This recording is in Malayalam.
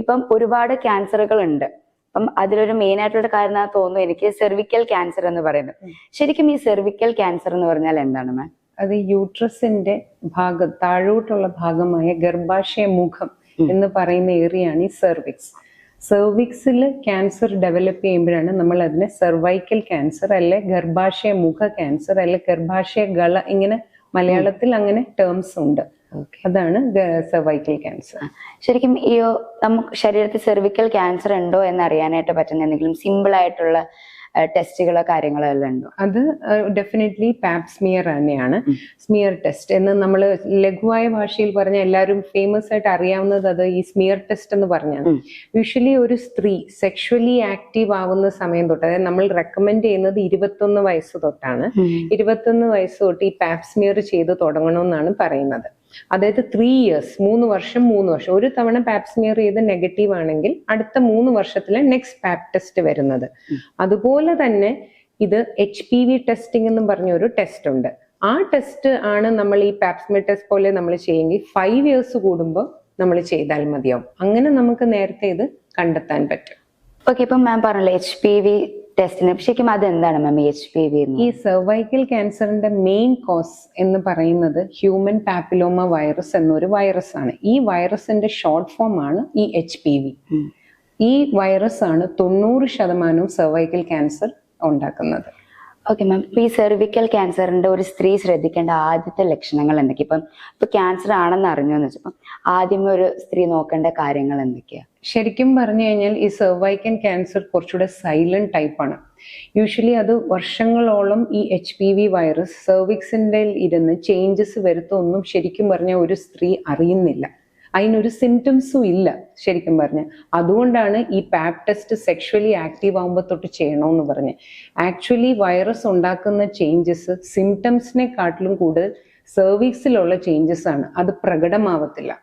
ഇപ്പം ഒരുപാട് ക്യാൻസറുകൾ ഉണ്ട്. അപ്പം അതിലൊരു മെയിൻ ആയിട്ടുള്ള കാരണം തോന്നുന്നു എനിക്ക് സെർവിക്കൽ ക്യാൻസർ എന്ന് പറയുന്നത്. ശരിക്കും ഈ സെർവിക്കൽ ക്യാൻസർ എന്ന് പറഞ്ഞാൽ എന്താണ് മാം? അത് യൂട്രസിന്റെ താഴോട്ടുള്ള ഭാഗമായ ഗർഭാശയ മുഖം എന്ന് പറയുന്ന ഏരിയയാണ് ഈ സെർവിക്സ്. സെർവിക്സിൽ ക്യാൻസർ ഡെവലപ്പ് ചെയ്യുമ്പോഴാണ് നമ്മൾ അതിനെ സെർവൈക്കൽ ക്യാൻസർ, അല്ലെ ഗർഭാശയ മുഖ ക്യാൻസർ, അല്ലെ ഗർഭാശയ ഗള, ഇങ്ങനെ മലയാളത്തിൽ അങ്ങനെ ടേംസ് ഉണ്ട്. അതാണ് സെർവൈക്കൽ ക്യാൻസർ. ശരിക്കും ഈ നമുക്ക് ശരീരത്തിൽ സെർവിക്കൽ ക്യാൻസർ ഉണ്ടോ എന്ന് അറിയാനായിട്ട് പറ്റുന്ന എന്തെങ്കിലും സിമ്പിൾ ആയിട്ടുള്ള ടെസ്റ്റുകളോ കാര്യങ്ങളോ എല്ലാം ഉണ്ടോ? അത് ഡെഫിനറ്റ്ലി പാപ് സ്മിയർ തന്നെയാണ്. സ്മിയർ ടെസ്റ്റ് എന്ന് നമ്മൾ ലഘുവായ ഭാഷയിൽ പറഞ്ഞ എല്ലാവരും ഫേമസ് ആയിട്ട് അറിയാവുന്നത് അത് ഈ സ്മിയർ ടെസ്റ്റ് എന്ന് പറഞ്ഞാണ്. യൂഷ്വലി ഒരു സ്ത്രീ സെക്ഷുവലി ആക്റ്റീവ് ആവുന്ന സമയം തൊട്ട്, അതായത് നമ്മൾ റെക്കമെൻഡ് ചെയ്യുന്നത് 21 വയസ്സ് തൊട്ടാണ്. 21 വയസ്സ് തൊട്ട് ഈ പാപ് സ്മിയർ ചെയ്ത് തുടങ്ങണമെന്നാണ് പറയുന്നത്. അതായത് 3 years, 3 വർഷം ഒരു തവണ പാപ് സ്മിയർ ചെയ്ത് നെഗറ്റീവ് ആണെങ്കിൽ അടുത്ത 3 വർഷത്തിലെ നെക്സ്റ്റ് പാപ് ടെസ്റ്റ് വരുന്നത്. അതുപോലെ തന്നെ ഇത് HPV ടെസ്റ്റിംഗ് എന്നും പറഞ്ഞ ഒരു ടെസ്റ്റ് ഉണ്ട്. ആ ടെസ്റ്റ് ആണ് നമ്മൾ ഈ പാപ് സ്മിയർ ടെസ്റ്റ് പോലെ നമ്മൾ ചെയ്യുമെങ്കിൽ 5 years കൂടുമ്പോൾ നമ്മൾ ചെയ്താൽ മതിയാവും. അങ്ങനെ നമുക്ക് നേരത്തെ ഇത് കണ്ടെത്താൻ പറ്റും. ഓക്കെ, ഇപ്പം മാം പറഞ്ഞല്ലോ HPV ടെസ്റ്റിന്, ശരിക്കും അതെന്താണ് മാം HPV? ഈ സെർവൈക്കൽ ക്യാൻസറിന്റെ മെയിൻ കോസ് എന്ന് പറയുന്നത് ഹ്യൂമൻ പാപ്പിലോമ വൈറസ് എന്നൊരു വൈറസ് ആണ്. ഈ വൈറസിന്റെ ഷോർട്ട് ഫോം ആണ് ഈ HPV. ഈ വൈറസ് ആണ് 90% സെർവൈക്കൽ ക്യാൻസർ ഉണ്ടാക്കുന്നത്. ഓക്കെ മാം, ഈ സെർവിക്കൽ ക്യാൻസറിന്റെ ഒരു സ്ത്രീ ശ്രദ്ധിക്കേണ്ട ആദ്യത്തെ ലക്ഷണങ്ങൾ എന്തൊക്കെയാ? ഇപ്പൊ ക്യാൻസർ ആണെന്ന് അറിഞ്ഞോന്ന് വെച്ചപ്പോ ആദ്യമേ ഒരു സ്ത്രീ നോക്കേണ്ട കാര്യങ്ങൾ എന്തൊക്കെയാ? ശരിക്കും പറഞ്ഞു കഴിഞ്ഞാൽ ഈ സെർവൈക്കൽ ക്യാൻസർ കുറച്ചുകൂടെ സൈലന്റ് ടൈപ്പാണ്. യൂഷ്വലി അത് വർഷങ്ങളോളം ഈ HPV വൈറസ് സെർവിക്സിന്റെ ഇരുന്ന് ചേഞ്ചസ് വരുത്തൊന്നും ശരിക്കും പറഞ്ഞാൽ ഒരു സ്ത്രീ അറിയുന്നില്ല. അതിനൊരു സിംറ്റംസും ഇല്ല ശരിക്കും പറഞ്ഞ. അതുകൊണ്ടാണ് ഈ പാപ് ടെസ്റ്റ് സെക്ഷുവലി ആക്റ്റീവ് ആകുമ്പോൾ തൊട്ട് ചെയ്യണമെന്ന് പറഞ്ഞ്. ആക്ച്വലി വൈറസ് ഉണ്ടാക്കുന്ന ചേഞ്ചസ് സിംറ്റംസിനെക്കാട്ടിലും കൂടുതൽ സെർവിക്സിലുള്ള ചേഞ്ചസ് ആണ്, അത് പ്രകടമാവത്തില്ല.